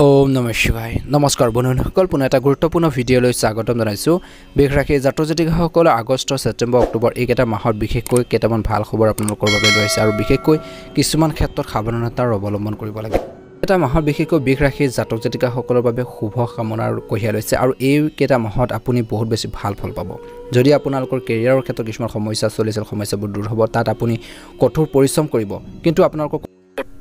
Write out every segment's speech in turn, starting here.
ওম নমঃ শিৱায় নমস্কাৰ বন্ধুসকল পুনৰ এটা গুৰুত্বপূৰ্ণ ভিডিঅ'লৈ স্বাগতম জনাইছোঁ বিশেষ ৰাখি জাতক জাতিকাসকল আগষ্ট ছেপ্টেম্বৰ অক্টোবৰ এইকেইটা মাহত বিশেষকৈ কেইটামান ভাল খবৰ আপোনালোকৰ বাবে লৈ আহিছে আৰু বিশেষকৈ কিছুমান ক্ষেত্ৰত সাৱধানতাৰ অৱলম্বন কৰিব লাগে এটা মাহত বিশেষকৈ বিশেষ ৰাখি জাতক জাতিকাসকলৰ বাবে শুভ কামনাৰ কঢ়িয়াই লৈছে আৰু এই কেইটা মাহত আপুনি বহুত বেছি ভাল ফল পাব যদি আপোনালোকৰ কেৰিয়াৰৰ ক্ষেত্ৰত কিছুমান সমস্যা চলিছিল সমস্যাবোৰ দূৰ হ'ব তাত আপুনি কঠোৰ পৰিশ্ৰম কৰিব কিন্তু আপোনালোকৰ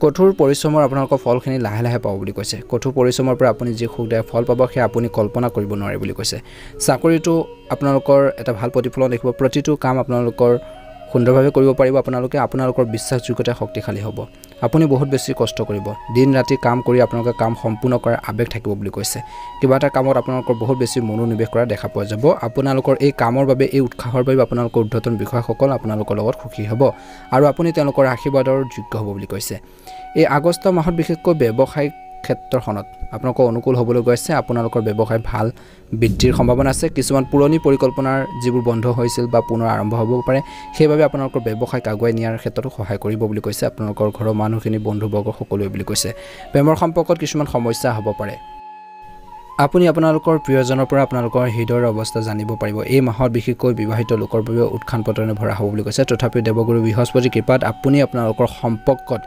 কঠোৰ পৰিশ্ৰমৰ আপোনালোকৰ ফলখিনি লাহে লাহে পাব বুলি কৈছে কঠোৰ পৰিশ্ৰমৰ পৰা আপুনি যি সুখদায়ক ফল পাব সেই আপুনি কল্পনা কৰিব নোৱাৰে বুলি কৈছে চাকৰিটো আপোনালোকৰ এটা ভাল প্ৰতিফলন দেখিব প্ৰতিটো কাম আপোনালোকৰ সুন্দৰভাৱে কৰিব পাৰিব আপোনালোকৰ বিশ্বাসযোগ্যতা শক্তিশালী হ'ব আপুনি বহুত বেছি কষ্ট কৰিব দিন ৰাতি কাম কৰি আপোনালোকৰ কাম সম্পূৰ্ণ কৰাৰ আবেগ থাকিব বুলি কৈছে কিবা এটা কামত আপোনালোকৰ বহুত বেছি মনোনিৱেশ কৰা দেখা পোৱা যাব আপোনালোকৰ এই কামৰ বাবে এই উৎসাহৰ বাবে আপোনালোকৰ উদ্ধতন বিষয়াসকল আপোনালোকৰ লগত সুখী হ'ব আৰু আপুনি তেওঁলোকৰ আশীৰ্বাদৰ যোগ্য হ'ব বুলি কৈছে এই আগষ্ট মাহত বিশেষকৈ ব্যৱসায়িক ক্ষেত্ৰখনত আপোনালোকৰ অনুকূল হ'বলৈ গৈছে আপোনালোকৰ ব্যৱসায় ভাল বৃদ্ধিৰ সম্ভাৱনা আছে কিছুমান পুৰণি পৰিকল্পনাৰ যিবোৰ বন্ধ হৈছিল বা পুনৰ আৰম্ভ হ'ব পাৰে সেইবাবে আপোনালোকৰ ব্যৱসায়ক আগুৱাই নিয়াৰ ক্ষেত্ৰতো সহায় কৰিব বুলি কৈছে আপোনালোকৰ ঘৰৰ মানুহখিনি বন্ধুবৰ্গ সকলোৱে বুলি কৈছে প্ৰেমৰ সম্পৰ্কত কিছুমান সমস্যা হ'ব পাৰে আপুনি আপোনালোকৰ প্ৰিয়জনৰ পৰা আপোনালোকৰ হৃদয়ৰ অৱস্থা জানিব পাৰিব এই মাহত বিশেষকৈ বিবাহিত লোকৰ বাবে উৎখান পতনে ভৰা হ'ব বুলি কৈছে তথাপিও দেৱগুৰু বৃহস্পতিৰ কৃপাত আপুনি আপোনালোকৰ সম্পৰ্কত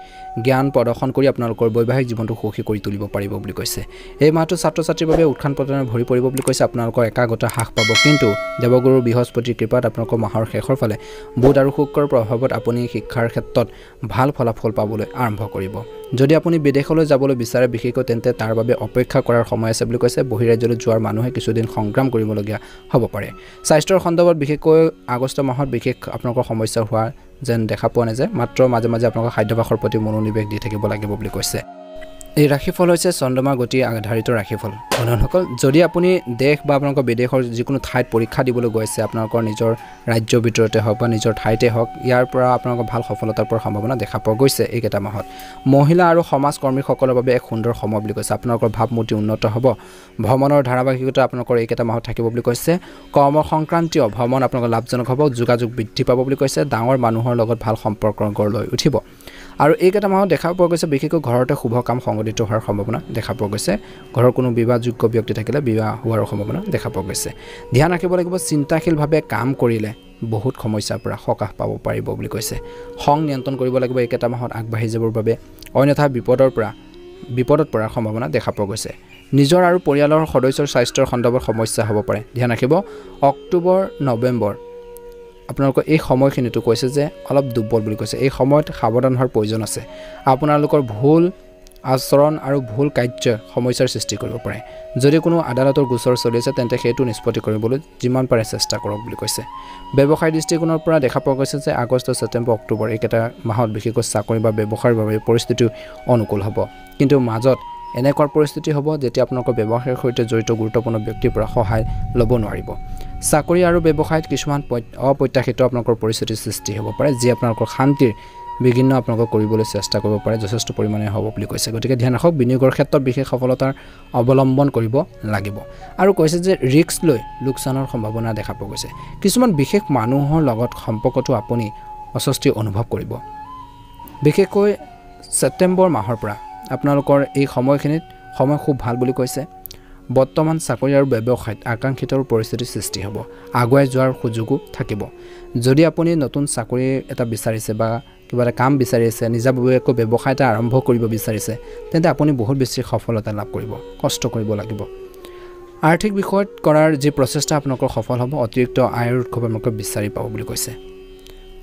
জ্ঞান প্ৰদৰ্শন কৰি আপোনালোকৰ বৈবাহিক জীৱনটো সুখী কৰি তুলিব পাৰিব বুলি কৈছে এই মাহটো ছাত্ৰ ছাত্ৰীৰ বাবে উৎখান পতনে ভৰি পৰিব বুলি কৈছে আপোনালোকৰ একাগ্ৰতা হ্ৰাস পাব কিন্তু দেৱগুৰু বৃহস্পতিৰ কৃপাত আপোনালোকৰ মাহৰ শেষৰ ফালে বুধ আৰু শুক্ৰৰ প্ৰভাৱত আপুনি শিক্ষাৰ ক্ষেত্ৰত ভাল ফলাফল পাবলৈ আৰম্ভ কৰিব যদি আপুনি বিদেশলৈ যাবলৈ বিচাৰে বিশেষকৈ তেন্তে তাৰ বাবে অপেক্ষা কৰাৰ সময় আছে বুলি কৈছে বহিৰাজ্যলৈ যোৱাৰ মানুহে কিছুদিন সংগ্ৰাম কৰিবলগীয়া হ'ব পাৰে স্বাস্থ্যৰ সন্দৰ্ভত বিশেষকৈ আগষ্ট মাহত বিশেষ আপোনালোকৰ সমস্যা হোৱা যেন দেখা পোৱা নাযায় মাত্ৰ মাজে মাজে আপোনালোকৰ খাদ্যাভ্যাসৰ প্ৰতি মনোনিৱেশ দি থাকিব লাগিব বুলি কৈছে এই ৰাশিফল হৈছে চন্দ্ৰমা গতি আধাৰিত ৰাশিফল বন্ধুসকল যদি আপুনি দেশ বা আপোনালোকৰ বিদেশৰ যিকোনো ঠাইত পৰীক্ষা দিবলৈ গৈছে আপোনালোকৰ নিজৰ ৰাজ্যৰ ভিতৰতে হওক বা নিজৰ ঠাইতে হওক ইয়াৰ পৰা আপোনালোকৰ ভাল সফলতাৰ পৰা সম্ভাৱনা দেখা পোৱা গৈছে এইকেইটা মাহত মহিলা আৰু সমাজ কৰ্মীসকলৰ বাবে এক সুন্দৰ সময় বুলি কৈছে আপোনালোকৰ ভাৱমূৰ্তি উন্নত হ'ব ভ্ৰমণৰ ধাৰাবাহিকতা আপোনালোকৰ এইকেইটা মাহত থাকিব বুলি কৈছে কৰ্ম সংক্ৰান্তীয় ভ্ৰমণ আপোনালোকৰ লাভজনক হ'ব যোগাযোগ বৃদ্ধি পাব বুলি কৈছে ডাঙৰ মানুহৰ লগত ভাল সম্পৰ্ক গঢ় লৈ উঠিব আৰু এইকেইটা মাহত দেখা পোৱা গৈছে বিশেষকৈ ঘৰতে শুভ কাম সংঘটিত হোৱাৰ সম্ভাৱনা দেখা পোৱা গৈছে ঘৰৰ কোনো বিবাহযোগ্য ব্যক্তি থাকিলে বিবাহ হোৱাৰ সম্ভাৱনা দেখা পোৱা গৈছে ধ্যান ৰাখিব লাগিব চিন্তাশীলভাৱে কাম কৰিলে বহুত সমস্যাৰ পৰা সকাহ পাব পাৰিব বুলি কৈছে খং নিয়ন্ত্ৰণ কৰিব লাগিব এইকেইটা মাহত আগবাঢ়ি যাবৰ বাবে অন্যথা বিপদত পৰাৰ সম্ভাৱনা দেখা পোৱা গৈছে নিজৰ আৰু পৰিয়ালৰ সদস্যৰ স্বাস্থ্যৰ সন্দৰ্ভত সমস্যা হ'ব পাৰে ধ্যান ৰাখিব অক্টোবৰ নৱেম্বৰ আপোনালোকৰ এই সময়খিনিটো কৈছে যে অলপ দুৰ্বল বুলি কৈছে এই সময়ত সাৱধান হোৱাৰ প্ৰয়োজন আছে আপোনালোকৰ ভুল আচৰণ আৰু ভুল কাৰ্য সমস্যাৰ সৃষ্টি কৰিব পাৰে যদি কোনো আদালতৰ গোচৰ চলি আছে তেন্তে সেইটো নিষ্পত্তি কৰিবলৈ যিমান পাৰে চেষ্টা কৰক বুলি কৈছে ব্যৱসায় দৃষ্টিকোণৰ পৰা দেখা পোৱা গৈছে যে আগষ্ট ছেপ্টেম্বৰ অক্টোবৰ এইকেইটা মাহত বিশেষকৈ চাকৰি বা ব্যৱসায়ৰ বাবে পৰিস্থিতি অনুকূল হ'ব কিন্তু মাজত এনেকুৱা পৰিস্থিতি হ'ব যেতিয়া আপোনালোকৰ ব্যৱসায়ৰ সৈতে জড়িত গুৰুত্বপূৰ্ণ ব্যক্তিৰ পৰা সহায় ল'ব নোৱাৰিব চাকৰি আৰু ব্যৱসায়ত কিছুমান অপ্ৰত্যাশিত আপোনালোকৰ পৰিস্থিতিৰ সৃষ্টি হ'ব পাৰে যি আপোনালোকৰ শান্তিৰ বিঘ্ন আপোনালোকক কৰিবলৈ চেষ্টা কৰিব পাৰে যথেষ্ট পৰিমাণে হ'ব বুলি কৈছে গতিকে ধ্যান ৰাখক বিনিয়োগৰ ক্ষেত্ৰত বিশেষ সফলতাৰ অৱলম্বন কৰিব লাগিব আৰু কৈছে যে ৰিস্ক লৈ লোকচানৰ সম্ভাৱনা দেখা পোৱা গৈছে কিছুমান বিশেষ মানুহৰ লগত সম্পৰ্কটো আপুনি অস্বস্তি অনুভৱ কৰিব বিশেষকৈ ছেপ্টেম্বৰ মাহৰ পৰা আপোনালোকৰ এই সময়খিনিত সময় খুব ভাল বুলি কৈছে বৰ্তমান চাকৰি আৰু ব্যৱসায়ত আকাংক্ষিত পৰিস্থিতিৰ সৃষ্টি হ'ব আগুৱাই যোৱাৰ সুযোগো থাকিব যদি আপুনি নতুন চাকৰি এটা বিচাৰিছে বা কিবা এটা কাম বিচাৰি আছে নিজাববীয়াকৈ ব্যৱসায় এটা আৰম্ভ কৰিব বিচাৰিছে তেন্তে আপুনি বহুত বেছি সফলতা লাভ কৰিব কষ্ট কৰিব লাগিব আৰ্থিক বিষয়ত কৰাৰ যি প্ৰচেষ্টা আপোনালোকৰ সফল হ'ব অতিৰিক্ত আয়ৰ উৎস আপোনালোকে বিচাৰি পাব বুলি কৈছে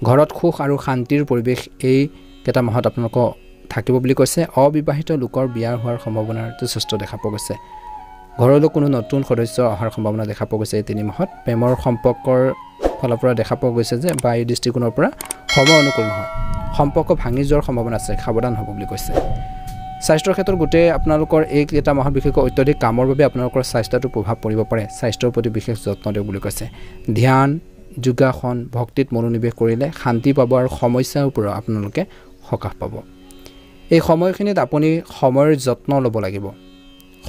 ঘৰত সুখ আৰু শান্তিৰ পৰিৱেশ এই কেইটা মাহত আপোনালোকৰ থাকিব বুলি কৈছে অবিবাহিত লোকৰ বিয়া হোৱাৰ সম্ভাৱনা যথেষ্ট দেখা পোৱা গৈছে ঘৰলৈ কোনো নতুন সদস্য অহাৰ সম্ভাৱনা দেখা পোৱা গৈছে এই 3 মাহত প্ৰেমৰ সম্পৰ্কৰ ফালৰ পৰা দেখা পোৱা গৈছে যে বা এই দৃষ্টিকোণৰ পৰা সময় অনুকূল নহয় সম্পৰ্ক ভাঙি যোৱাৰ সম্ভাৱনা আছে সাৱধান হ'ব বুলি কৈছে স্বাস্থ্যৰ ক্ষেত্ৰত গোটেই আপোনালোকৰ এই কেইটা মাহত বিশেষকৈ অত্যাধিক কামৰ বাবে আপোনালোকৰ স্বাস্থ্যটো প্ৰভাৱ পৰিব পাৰে স্বাস্থ্যৰ প্ৰতি বিশেষ যত্ন দিয়ক বুলি কৈছে ধ্যান যোগাসন ভক্তিত মনোনিৱেশ কৰিলে শান্তি পাব আৰু সমস্যাৰ পৰা আপোনালোকে সকাহ পাব এই সময়খিনিত আপুনি সময়ৰ যত্ন ল'ব লাগিব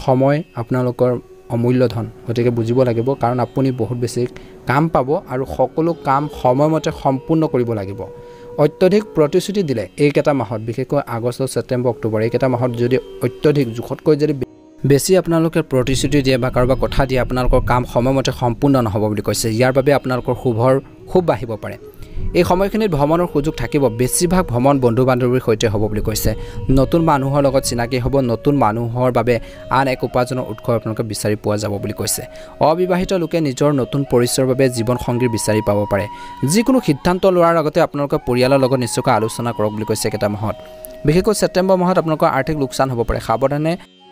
সময় আপোনালোকৰ অমূল্য ধন গতিকে বুজিব লাগিব কাৰণ আপুনি বহুত বেছি কাম পাব আৰু সকলো কাম সময়মতে সম্পূৰ্ণ কৰিব লাগিব অত্যধিক প্ৰতিশ্ৰুতি দিলে এইকেইটা মাহত বিশেষকৈ আগষ্ট ছেপ্টেম্বৰ অক্টোবৰ এইকেইটা মাহত যদি অত্যধিক জোখতকৈ যদি বেছি আপোনালোকে প্ৰতিশ্ৰুতি দিয়ে বা কাৰোবাক কথা দিয়ে আপোনালোকৰ কাম সময়মতে সম্পূৰ্ণ নহ'ব বুলি কৈছে। ইয়াৰ বাবে আপোনালোকৰ খুব বাঢ়িব পাৰে। এই সময়খিনিত ভ্ৰমণৰ সুযোগ থাকিব। বেছিভাগ ভ্ৰমণ বন্ধু বান্ধৱীৰ সৈতে হ'ব বুলি কৈছে। নতুন মানুহৰ লগত চিনাকি হ'ব। নতুন মানুহৰ বাবে আন এক উপাৰ্জনৰ উৎস আপোনালোকে বিচাৰি পোৱা যাব বুলি কৈছে। অবিবাহিত লোকে নিজৰ নতুন পৰিচয়ৰ বাবে জীৱন সংগী বিচাৰি পাব পাৰে। যিকোনো সিদ্ধান্ত লোৱাৰ আগতে আপোনালোকে পৰিয়ালৰ লগত নিশ্চয়কৈ আলোচনা কৰক বুলি কৈছে একেটা মাহত। বিশেষকৈ ছেপ্টেম্বৰ মাহত আপোনালোকৰ আৰ্থিক লোকচান হ'ব পাৰে।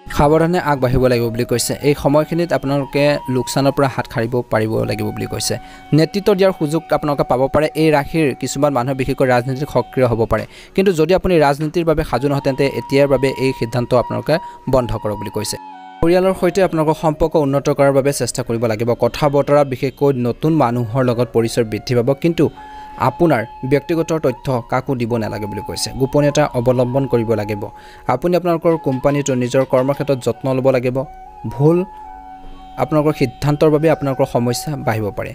সাৱধানে আগবাঢ়িব লাগিব বুলি কৈছে। এই সময়খিনিত আপোনালোকে লোকচানৰ পৰা হাত সাৰিব পাৰিব লাগিব বুলি কৈছে। নেতৃত্ব দিয়াৰ সুযোগ আপোনালোকে পাব পাৰে। এই ৰাশিৰ কিছুমান মানুহে বিশেষকৈ ৰাজনীতিত সক্ৰিয় হ'ব পাৰে। কিন্তু যদি আপুনি ৰাজনীতিৰ বাবে সাজু নহয় তেন্তে এতিয়াৰ বাবে এই সিদ্ধান্ত আপোনালোকে বন্ধ কৰক বুলি কৈছে। পৰিয়ালৰ সৈতে আপোনালোকৰ সম্পৰ্ক উন্নত কৰাৰ বাবে চেষ্টা কৰিব লাগিব। কথা বতৰা বিশেষকৈ নতুন মানুহৰ লগত পৰিচয় বৃদ্ধি পাব। কিন্তু আপোনাৰ ব্যক্তিগত তথ্য কাকো দিব নালাগে বুলি কৈছে। গোপনীয়তা অৱলম্বন কৰিব লাগিব। আপুনি আপোনালোকৰ কোম্পানীটো নিজৰ কৰ্মক্ষেত্ৰত যত্ন ল'ব লাগিব। ভুল আপোনালোকৰ সিদ্ধান্তৰ বাবে আপোনালোকৰ সমস্যা বাঢ়িব পাৰে।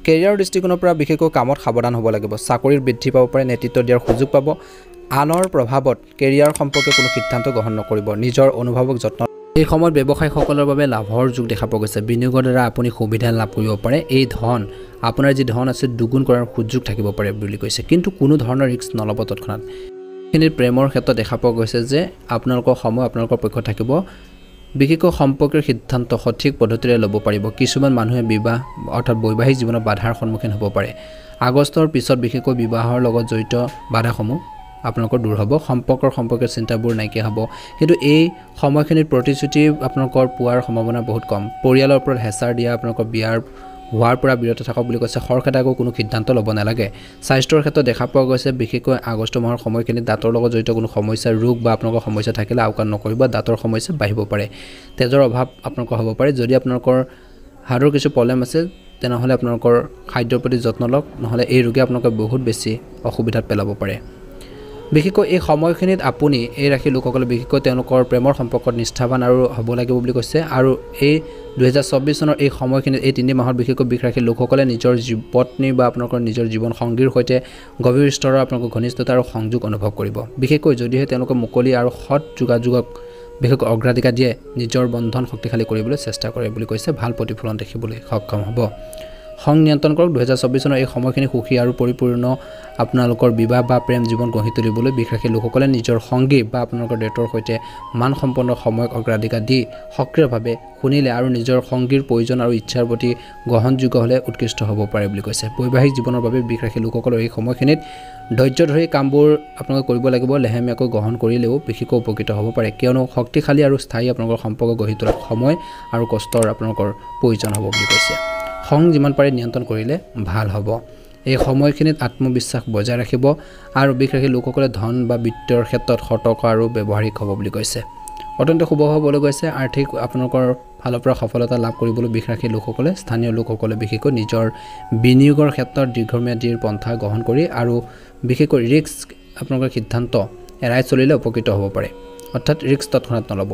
কেৰিয়াৰৰ দৃষ্টিকোণৰ পৰা বিশেষকৈ কামত সাৱধান হ'ব লাগিব। চাকৰিৰ বৃদ্ধি পাব পাৰে। নেতৃত্ব দিয়াৰ সুযোগ পাব। আনৰ প্ৰভাৱত কেৰিয়াৰ সম্পৰ্কে কোনো সিদ্ধান্ত গ্ৰহণ নকৰিব। নিজৰ অনুভৱক যত্ন। এই সময়ত ব্যৱসায়ীসকলৰ বাবে লাভৰ যোগ দেখা পোৱা গৈছে। বিনিয়োগৰ দ্বাৰা আপুনি সুবিধা লাভ কৰিব পাৰে। এই ধন আপোনাৰ যি ধন আছে দুগুণ কৰাৰ সুযোগ থাকিব পাৰে বুলি কৈছে। কিন্তু কোনো ধৰণৰ ৰিস্ক নল'ব তৎক্ষণাত। এইখিনিত প্ৰেমৰ ক্ষেত্ৰত দেখা পোৱা গৈছে যে আপোনালোকৰ সময় আপোনালোকৰ পক্ষত থাকিব। বিশেষকৈ সম্পৰ্কৰ সিদ্ধান্ত সঠিক পদ্ধতিৰে ল'ব পাৰিব। কিছুমান মানুহে বিবাহ অৰ্থাৎ বৈবাহিক জীৱনত বাধাৰ সন্মুখীন হ'ব পাৰে। আগষ্টৰ পিছত বিশেষকৈ বিবাহৰ লগত জড়িত বাধাসমূহ আপোনালোকৰ দূৰ হ'ব। সম্পৰ্কৰ চিন্তাবোৰ নাইকিয়া হ'ব। কিন্তু এই সময়খিনিত প্ৰতিশ্ৰুতি আপোনালোকৰ পোৱাৰ সম্ভাৱনা বহুত কম। পৰিয়ালৰ ওপৰত হেঁচাৰ দিয়া আপোনালোকৰ বিয়াৰ হোৱাৰ পৰা বিৰত থাকক বুলি কৈছে। খৰখেদাকৈ কোনো সিদ্ধান্ত ল'ব নালাগে। স্বাস্থ্যৰ ক্ষেত্ৰত দেখা পোৱা গৈছে বিশেষকৈ আগষ্ট মাহৰ সময়খিনিত দাঁতৰ লগত জড়িত কোনো সমস্যা ৰোগ বা আপোনালোকৰ সমস্যা থাকিলে আওকাণ নকৰিব। দাঁতৰ সমস্যা বাঢ়িব পাৰে। তেজৰ অভাৱ আপোনালোকৰ হ'ব পাৰে। যদি আপোনালোকৰ হাৰ্টৰ কিছু প্ৰব্লেম আছে তেনেহ'লে আপোনালোকৰ খাদ্যৰ প্ৰতি যত্ন লওক। নহ'লে এই ৰোগে আপোনালোকে বহুত বেছি অসুবিধাত পেলাব পাৰে। বিশেষকৈ এই সময়খিনিত আপুনি এই ৰাশিৰ লোকসকলে বিশেষকৈ তেওঁলোকৰ প্ৰেমৰ সম্পৰ্কত নিষ্ঠাৱান আৰু হ'ব লাগিব বুলি কৈছে। আৰু এই 2024 চনৰ এই সময়খিনিত এই 3 মাহত বিশেষকৈ বৃষ ৰাশিৰ লোকসকলে নিজৰ পত্নী বা আপোনালোকৰ নিজৰ জীৱন সংগীৰ সৈতে গভীৰ স্তৰৰ আপোনালোকৰ ঘনিষ্ঠতা আৰু সংযোগ অনুভৱ কৰিব। বিশেষকৈ যদিহে তেওঁলোকে মুকলি আৰু সৎ যোগাযোগক বিশেষকৈ অগ্ৰাধিকাৰ দিয়ে নিজৰ বন্ধন শক্তিশালী কৰিবলৈ চেষ্টা কৰে বুলি কৈছে। ভাল প্ৰতিফলন দেখিবলৈ সক্ষম হ'ব। খং নিয়ন্ত্ৰণ কৰক। 2024 চনৰ এই সময়খিনি সুখী আৰু পৰিপূৰ্ণ আপোনালোকৰ বিবাহ বা প্ৰেম জীৱন গঢ়ি তুলিবলৈ বৃষ ৰাশিৰ লোকসকলে নিজৰ সংগী বা আপোনালোকৰ ডেটৰ সৈতে মানসম্পন্ন সময়ক অগ্ৰাধিকাৰ দি সক্ৰিয়ভাৱে শুনিলে আৰু নিজৰ সংগীৰ প্ৰয়োজন আৰু ইচ্ছাৰ প্ৰতি গ্ৰহণযোগ্য হ'লে উৎকৃষ্ট হ'ব পাৰে বুলি কৈছে। বৈবাহিক জীৱনৰ বাবে বৃষ ৰাশিৰ লোকসকলৰ এই সময়খিনিত ধৈৰ্য ধৰি কামবোৰ আপোনালোকে কৰিব লাগিব। লেহেমীয়াকৈ গ্ৰহণ কৰিলেও বিশেষকৈ উপকৃত হ'ব পাৰে। কিয়নো শক্তিশালী আৰু স্থায়ী আপোনালোকৰ সম্পৰ্ক গঢ়ি তোলাত সময় আৰু কষ্টৰ আপোনালোকৰ প্ৰয়োজন হ'ব বুলি কৈছে। খং যিমান পাৰে নিয়ন্ত্ৰণ কৰিলে ভাল হ'ব। এই সময়খিনিত আত্মবিশ্বাস বজাই ৰাখিব আৰু বৃষ ৰাশিৰ লোকসকলে ধন বা বিত্তৰ ক্ষেত্ৰত সতৰ্ক আৰু ব্যৱহাৰিক হ'ব বুলি কৈছে। অত্যন্ত শুভ হ'বলৈ গৈছে। আৰ্থিক আপোনালোকৰ ফালৰ পৰা সফলতা লাভ কৰিবলৈ বৃষ ৰাশিৰ লোকসকলে স্থানীয় লোকসকলে বিশেষকৈ নিজৰ বিনিয়োগৰ ক্ষেত্ৰত দীৰ্ঘম্যাদীৰ পন্থা গ্ৰহণ কৰি আৰু বিশেষকৈ ৰিস্ক আপোনালোকৰ সিদ্ধান্ত এৰাই চলিলে উপকৃত হ'ব পাৰে। অৰ্থাৎ ৰিস্ক তৎক্ষণাত নল'ব।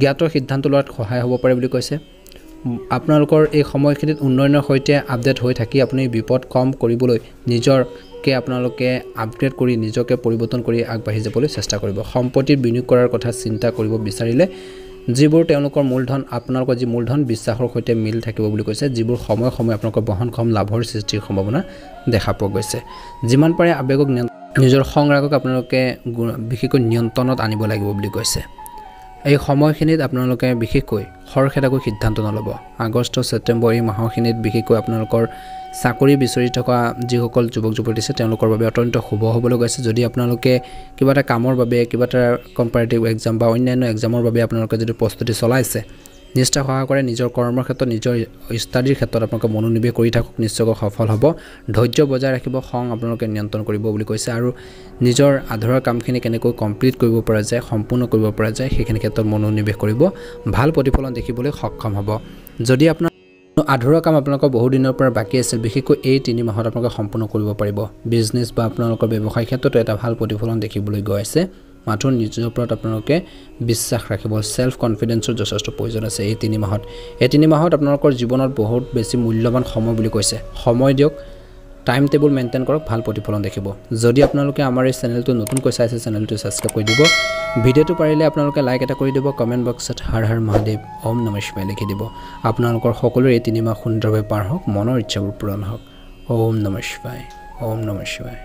জ্ঞাতৰ সিদ্ধান্ত লোৱাত সহায় হ'ব পাৰে বুলি কৈছে। আপোনালোকৰ এই সময়খিনিত উন্নয়নৰ সৈতে আপডেট হৈ থাকি আপুনি বিপদ কম কৰিবলৈ নিজকে আপোনালোকে আপগ্ৰেড কৰি নিজকে পৰিৱৰ্তন কৰি আগবাঢ়ি যাবলৈ চেষ্টা কৰিব। সম্পত্তিত বিনিয়োগ কৰাৰ কথা চিন্তা কৰিব বিচাৰিলে যিবোৰ তেওঁলোকৰ মূলধন আপোনালোকৰ যি মূলধন বিশ্বাসৰ সৈতে মিল থাকিব বুলি কৈছে। যিবোৰ সময়ে আপোনালোকৰ বহনক্ষম লাভৰ সৃষ্টিৰ সম্ভাৱনা দেখা পোৱা গৈছে। যিমান পাৰে আৱেগক নিজৰ খং ৰাগক আপোনালোকে বিশেষকৈ নিয়ন্ত্ৰণত আনিব লাগিব বুলি কৈছে। এই সময়খিনিত আপোনালোকে বিশেষকৈ খৰখেদাকৈ সিদ্ধান্ত নল'ব। আগষ্ট ছেপ্টেম্বৰ এই মাহখিনিত বিশেষকৈ আপোনালোকৰ চাকৰি বিচাৰি থকা যিসকল যুৱক যুৱতী আছে তেওঁলোকৰ বাবে অত্যন্ত শুভ হ'বলৈ গৈছে। যদি আপোনালোকে কিবা এটা কামৰ বাবে কিবা এটা কম্পাৰেটিভ এক্সাম বা অন্যান্য এক্সামৰ বাবে আপোনালোকে যদি প্ৰস্তুতি চলাইছে নিষ্ঠা সহায় কৰে। নিজৰ কৰ্মৰ ক্ষেত্ৰত নিজৰ ষ্টাডিৰ ক্ষেত্ৰত আপোনালোকে মনোনিৱেশ কৰি থাকক। নিশ্চয়কৈ সফল হ'ব। ধৈৰ্য বজাই ৰাখিব। খং আপোনালোকে নিয়ন্ত্ৰণ কৰিব বুলি কৈছে। আৰু নিজৰ আধৰুৱা কামখিনি কেনেকৈ কমপ্লিট কৰিব পৰা যায় সম্পূৰ্ণ কৰিব পৰা যায় সেইখিনি ক্ষেত্ৰত মনোনিৱেশ কৰিব। ভাল প্ৰতিফলন দেখিবলৈ সক্ষম হ'ব। যদি আপোনাৰ আধৰুৱা কাম আপোনালোকৰ বহুদিনৰ পৰা বাকী আছিল বিশেষকৈ এই 3 মাহত আপোনালোকে সম্পূৰ্ণ কৰিব পাৰিব। বিজনেছ বা আপোনালোকৰ ব্যৱসায় ক্ষেত্ৰতো এটা ভাল প্ৰতিফলন দেখিবলৈ গৈ আছে। মাত্ৰ নিজৰ ওপৰত আপোনালোকে বিশ্বাস ৰাখিব। সেল্ফ কনফিডেন্সৰ যথেষ্ট প্ৰয়োজন আছে এই 3 মাহত। এই 3 মাহত আপোনালোকৰ জীৱনত বহুত বেছি মূল্যৱান সময় বুলি কৈছে। সময় দিয়ক। টাইম টেবুল মেইনটেইন কৰক ভাল প্ৰতিফলন দেখিব যদি আপোনালোকে আমাৰ এই চেনেলটো নতুনকৈ চাইছে চেনেলটো সাবস্ক্ৰাইব কৰি দিব ভিডিঅ'টো পাৰিলে আপোনালোকে লাইক এটা কৰি দিব কমেন্ট বক্সত হৰ হৰ মহাদেৱ ওম নমঃ শিৱায় লিখি দিব আপোনালোকৰ সকলোৰে এই 3 মাহ সুন্দৰভাৱে পাৰ হওক মনৰ ইচ্ছাবোৰ পূৰণ হওক ওম নমঃ শিৱায় ওম নমঃ শিৱায়